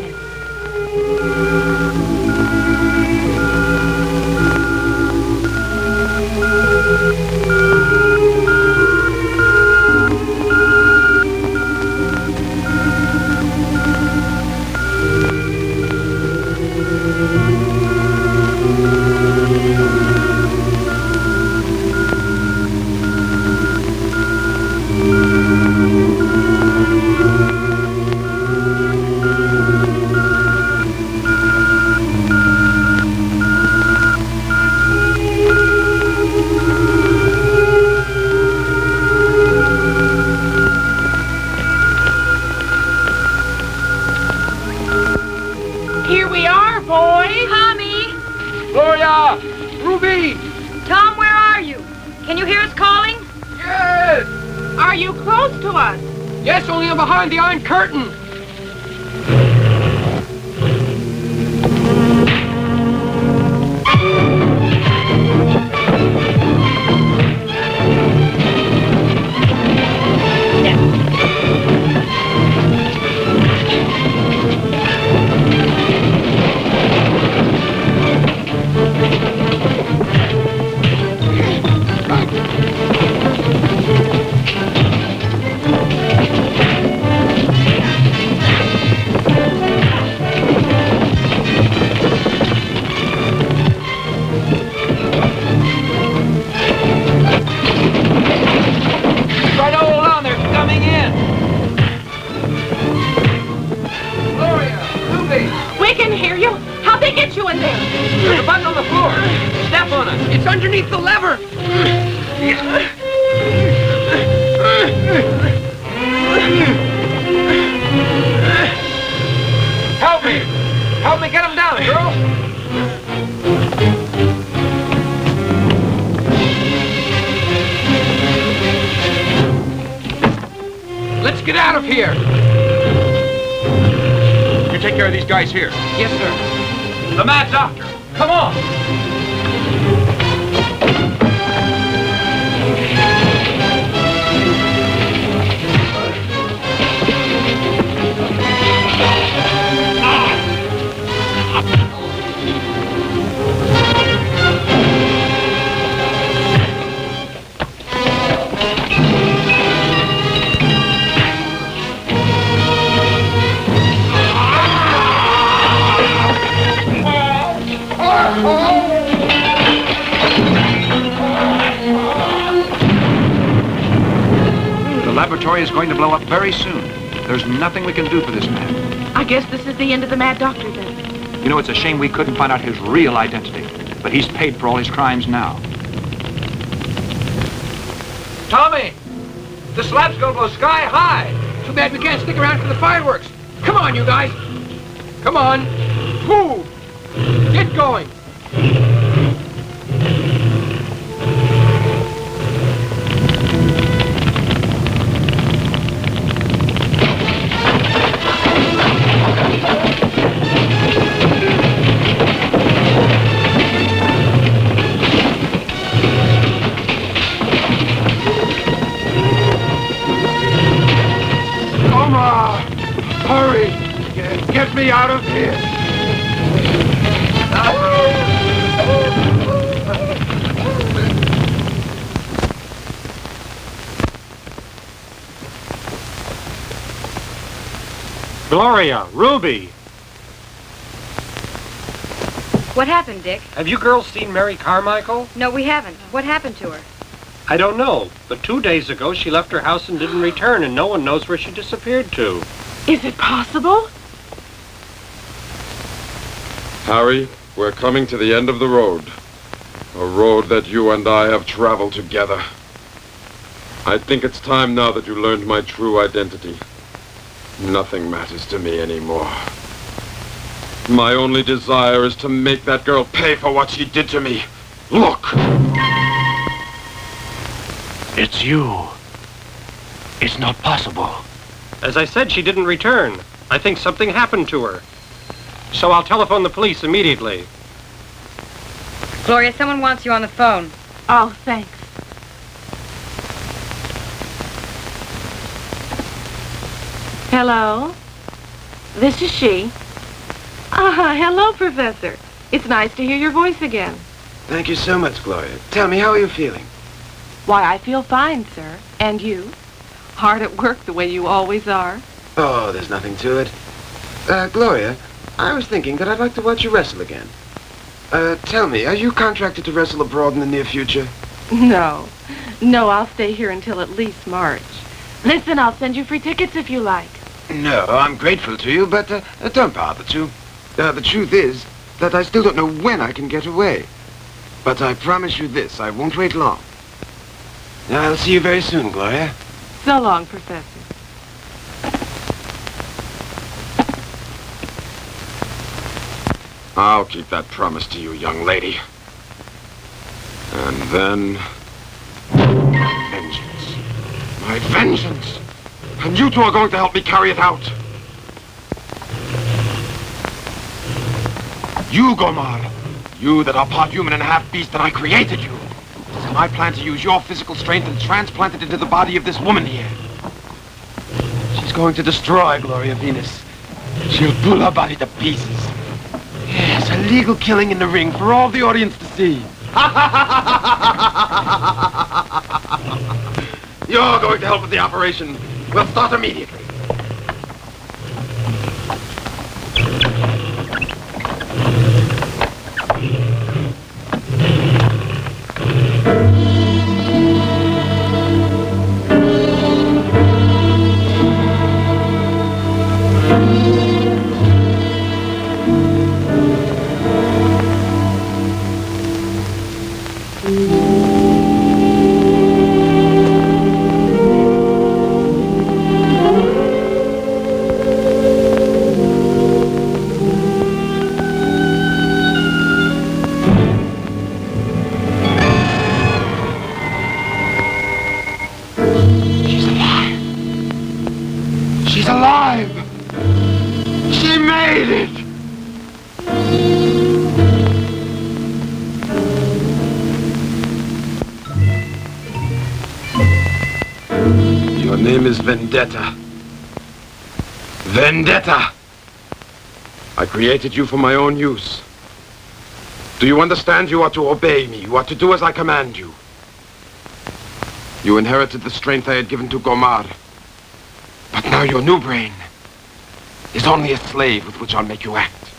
Here we are, boys. Tommy! Gloria! Ruby! Tom, where are you? Can you hear us calling? Yes! Are you close to us? Yes, only I'm behind the iron curtain. it there. There's a button on the floor. Step on it. It's underneath the lever. Help me. Help me get him down, girls. Let's get out of here. You take care of these guys here. Yes, sir. The Mad Doctor. Come on. The laboratory is going to blow up very soon. There's nothing we can do for this man. I guess this is the end of the Mad Doctor, then. You know, it's a shame we couldn't find out his real identity. But he's paid for all his crimes now. Tommy, the slab's gonna blow sky high. Too bad we can't stick around for the fireworks. Come on, you guys. Come on. Move. Get going. Hurry! Get me out of here! Gloria, Ruby, What happened, Dick? have you girls seen Mary Carmichael? No, we haven't. What happened to her? I don't know, but 2 days ago she left her house and didn't return, and no one knows where she disappeared to. Is it possible? Harry, we're coming to the end of the road. A road that you and I have traveled together. I think it's time now that you learned my true identity. Nothing matters to me anymore. My only desire is to make that girl pay for what she did to me. Look! It's you. It's not possible. As I said, she didn't return. I think something happened to her. So I'll telephone the police immediately. Gloria, someone wants you on the phone. Oh, thanks. Hello? This is she. Hello, Professor. It's nice to hear your voice again. Thank you so much, Gloria. Tell me, how are you feeling? Why, I feel fine, sir. And you? Hard at work the way you always are. Oh, there's nothing to it. Gloria, I was thinking that I'd like to watch you wrestle again. Tell me, are you contracted to wrestle abroad in the near future? No. No, I'll stay here until at least March. Listen, I'll send you free tickets if you like. No, I'm grateful to you, but don't bother to. The truth is that I still don't know when I can get away. But I promise you this, I won't wait long. I'll see you very soon, Gloria. So long, Professor. I'll keep that promise to you, young lady. And then... vengeance. My vengeance! And you two are going to help me carry it out. You, Gomar. You that are part human and half beast, that I created you. It is my plan to use your physical strength and transplant it into the body of this woman here. She's going to destroy Gloria Venus. She'll pull her body to pieces. Yes, a legal killing in the ring for all the audience to see. You're going to help with the operation. We'll start immediately. name is Vendetta. Vendetta! I created you for my own use. Do you understand? You are to obey me. You are to do as I command you. You inherited the strength I had given to Gomar. But now your new brain is only a slave with which I'll make you act.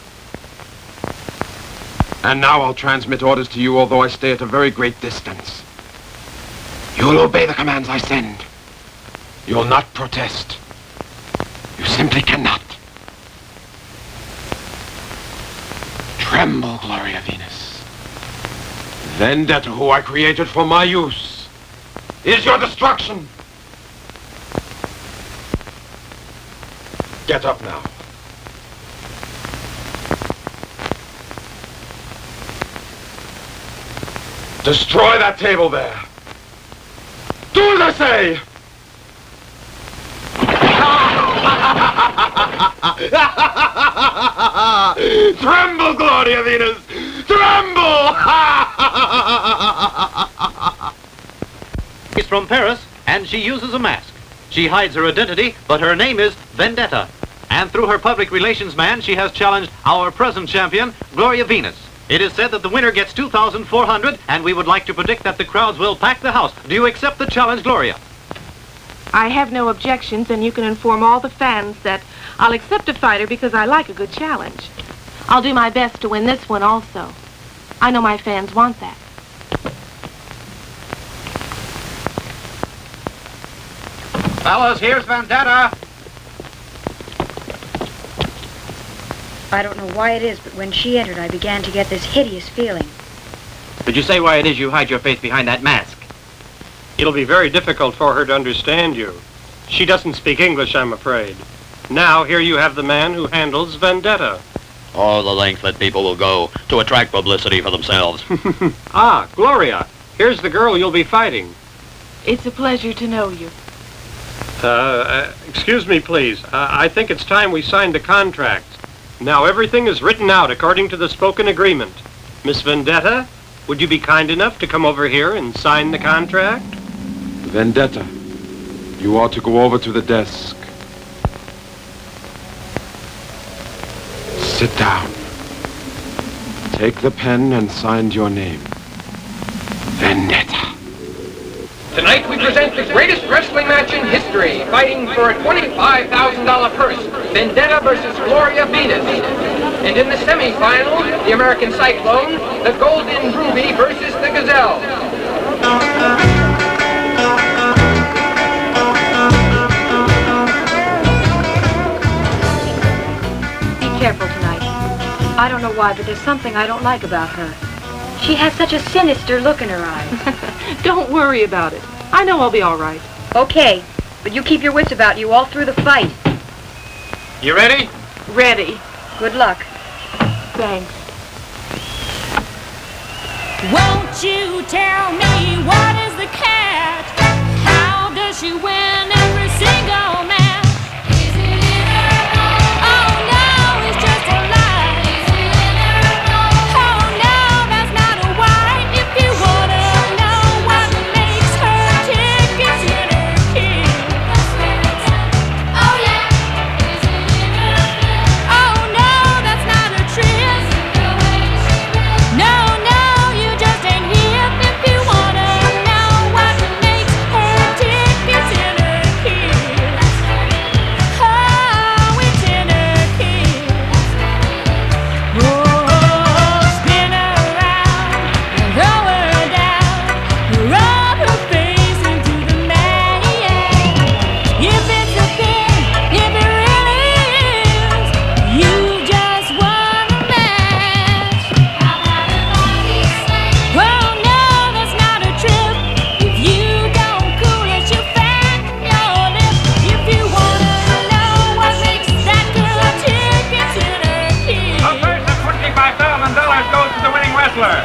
And now I'll transmit orders to you, although I stay at a very great distance. You'll obey the commands I send. You'll not protest. You simply cannot. Tremble, Gloria Venus. Vendetta, who I created for my use, is your destruction. Get up now. Destroy that table there. Do as I say! Tremble, Gloria Venus! Tremble! She's from Paris, and she uses a mask. She hides her identity, but her name is Vendetta. And through her public relations man, she has challenged our present champion, Gloria Venus. It is said that the winner gets $2,400, and we would like to predict that the crowds will pack the house. Do you accept the challenge, Gloria? I have no objections, and you can inform all the fans that I'll accept a fighter because I like a good challenge. I'll do my best to win this one also. I know my fans want that. Fellas, here's Vendetta. I don't know why it is, but when she entered, I began to get this hideous feeling. Did you say why it is you hide your face behind that mask? It'll be very difficult for her to understand you. She doesn't speak English, I'm afraid. Now, here you have the man who handles Vendetta. Oh, the length that people will go to attract publicity for themselves. Ah, Gloria, here's the girl you'll be fighting. It's a pleasure to know you. Excuse me, please. I think it's time we signed a contract. Now everything is written out according to the spoken agreement. Miss Vendetta, would you be kind enough to come over here and sign the contract? Vendetta, you ought to go over to the desk. Sit down. Take the pen and sign your name. Vendetta. Tonight we present the greatest wrestling match in history, fighting for a $25,000 purse, Vendetta versus Gloria Venus. And in the semifinal, the American Cyclone, the Golden Ruby versus the Gazelle. Be careful tonight. I don't know why, but there's something I don't like about her. She has such a sinister look in her eyes. Don't worry about it. I know I'll be all right. Okay, but you keep your wits about you all through the fight. You ready? Ready. Good luck. Thanks. Won't you tell me what is the catch? How does she win every single match? Is it in her nose? Oh no, it's just a lie. Is it in her nose? Oh no, that's not a why. If you wanna know what makes her tick, it's in her kid. Oh yeah. Is it in her nose? Oh no, that's not a trick. No, no, you just ain't here. If you wanna know what makes her tick, it's in her kid. Oh, it's in her kid. Oh, spin her around, throw her down, rub her face into the mat. If it's a thing, if it really is, you just want a match. Well, no, that's not a trip. If you don't cool it, you fat your lip. If you wanna know what makes that girl tick, it's in her kid. A purse of $25,000 goes to the winning wrestler.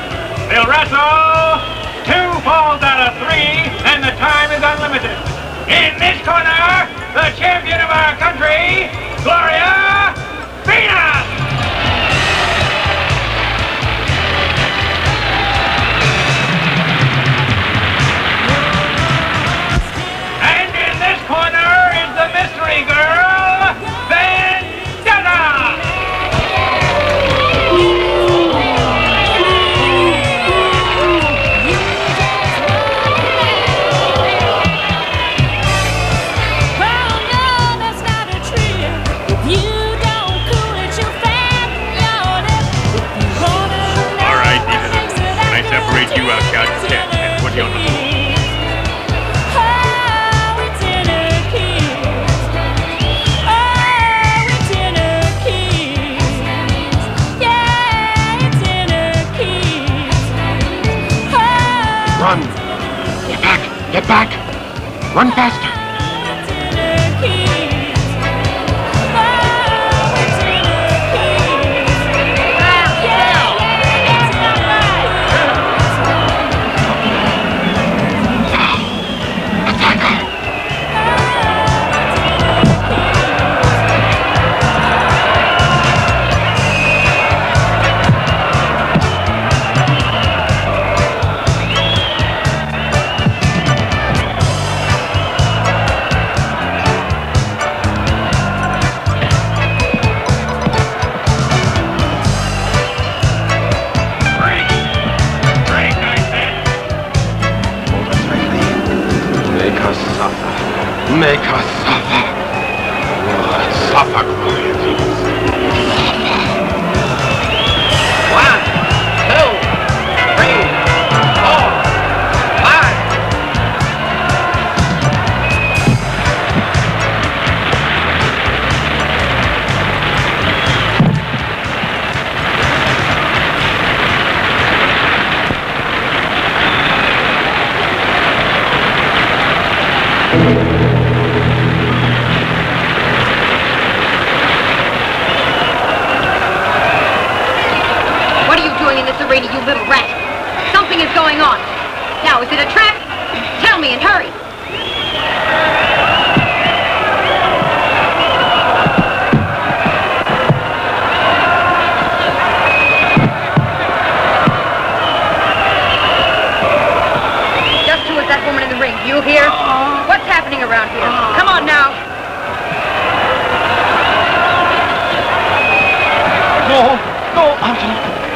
They'll wrestle 2 falls out of 3, and the time is unlimited. In this corner, the champion of our country, Gloria Venus! And in this corner, Run! Get back! Get back! Run faster! Make us suffer. Suffer, Gloria Venus. Suffer. 1, 2, 3, 4, 5. In this arena, you little rat. Something is going on. Now, is it a trap? Tell me and hurry. Just who is that woman in the ring? You hear? What's happening around here? Come on now. No,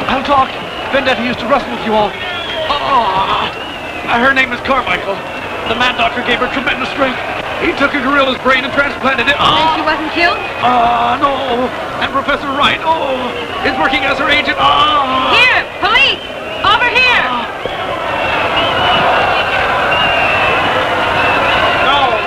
I'll talk. Vendetta used to wrestle with you all. Her name is Carmichael. The Mad Doctor gave her tremendous strength. He took a gorilla's brain and transplanted it. And she wasn't killed? No. And Professor Wright, is working as her agent. Here, police! Over here! No!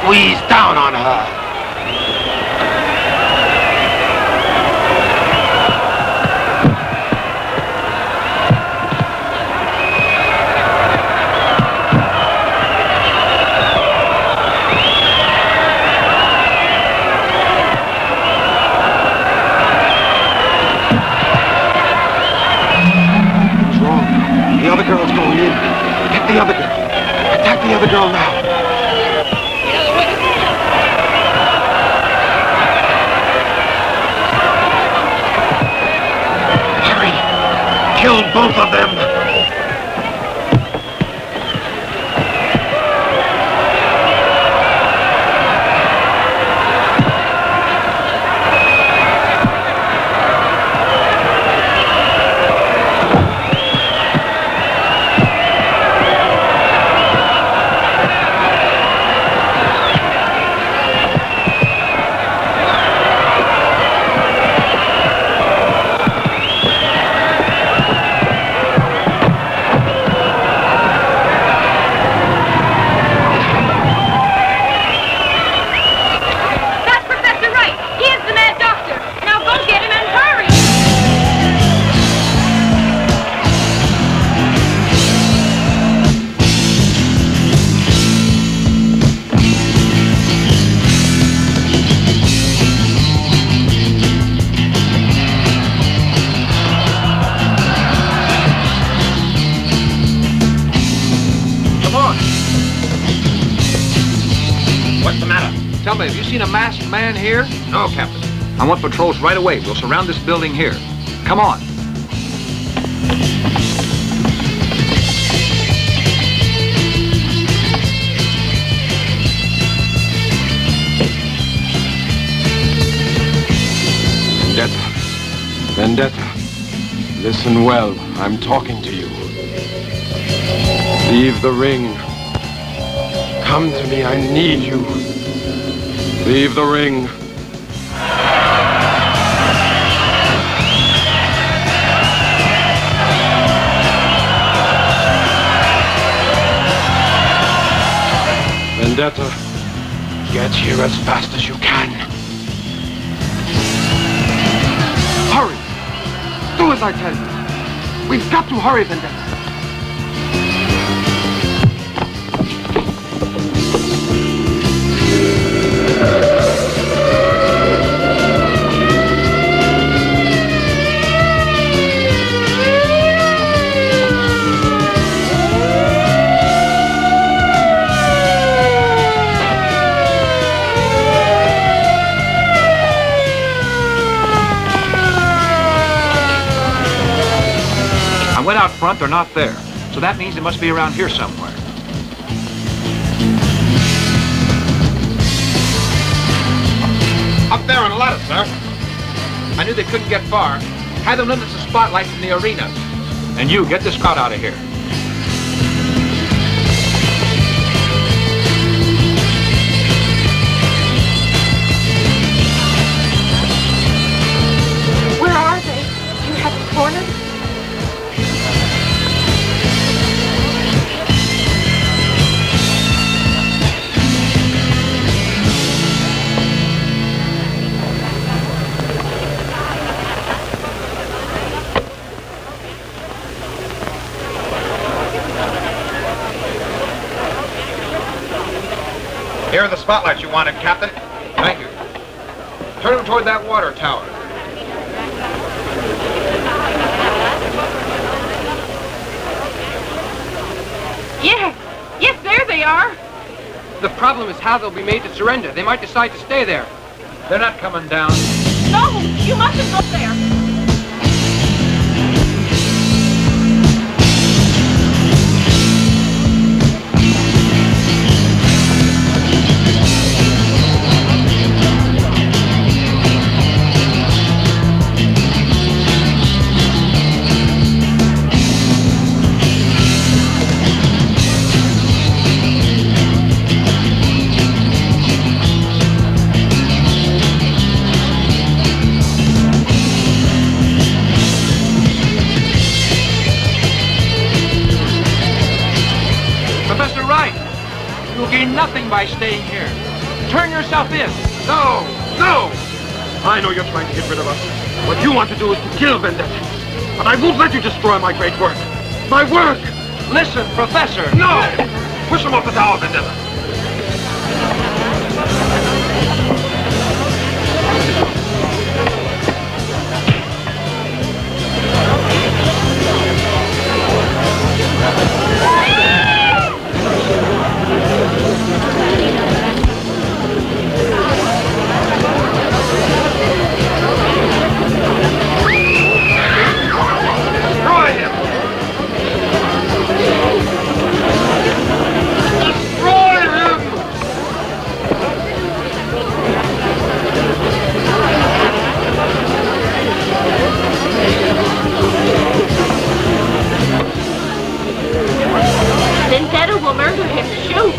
Squeeze down on her. What's wrong? The other girl's going in. Get the other girl. Attack the other girl now. Kill both of them! Tell me, have you seen a masked man here? No, Captain. I want patrols right away. We'll surround this building here. Come on. Vendetta, listen well. I'm talking to you. Leave the ring. Come to me. I need you. Leave the ring. Vendetta, get here as fast as you can. Hurry! Do as I tell you. We've got to hurry, Vendetta. I went out front, they're not there. So that means they must be around here somewhere. Up there on a ladder, sir. I knew they couldn't get far. Had them limit the spotlights in the arena. And you, get this crowd out of here. Where are they? Do you have them cornered? Here are the spotlights you wanted, Captain. Thank you. Turn them toward that water tower. Yes, there they are. The problem is how they'll be made to surrender. They might decide to stay there. They're not coming down. No, you mustn't go there. Nothing by staying here. Turn yourself in. No! No! I know you're trying to get rid of us. What you want to do is to kill Vendetta. But I won't let you destroy my great work. My work! Listen, Professor. No! Push him off the tower, Vendetta. Vendetta will murder him. Shoot!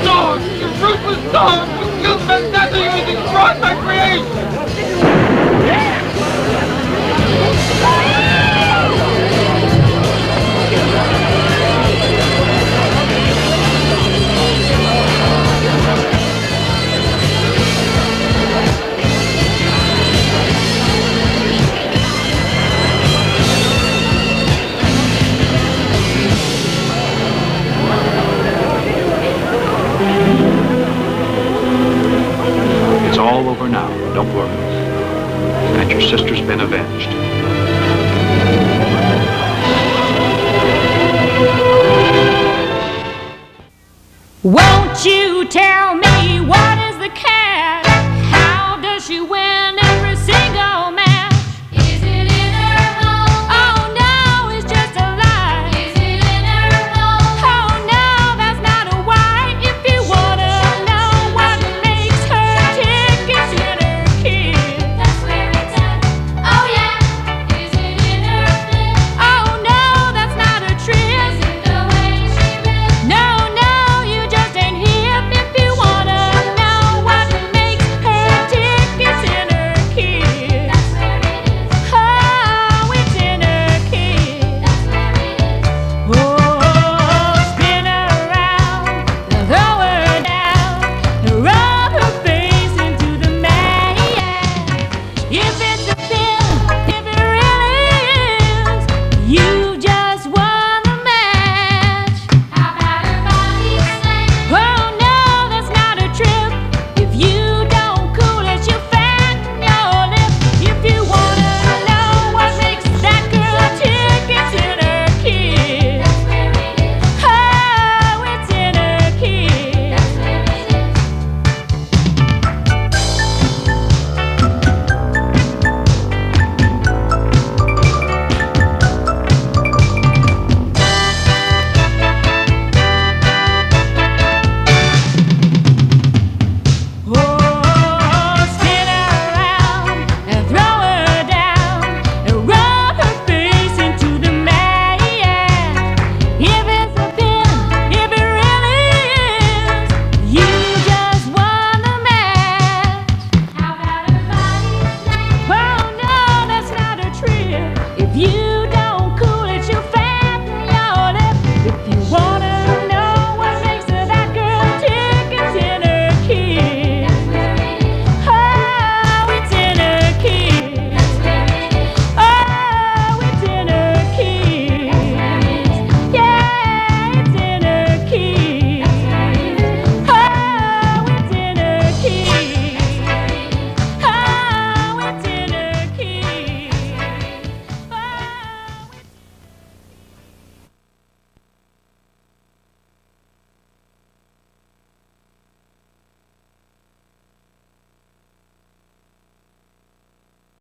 Dog! You ruthless dog! You killed Vendetta! You destroyed my creation! It's all over now. Don't worry. And your sister's been avenged. Won't you tell me what is the catch?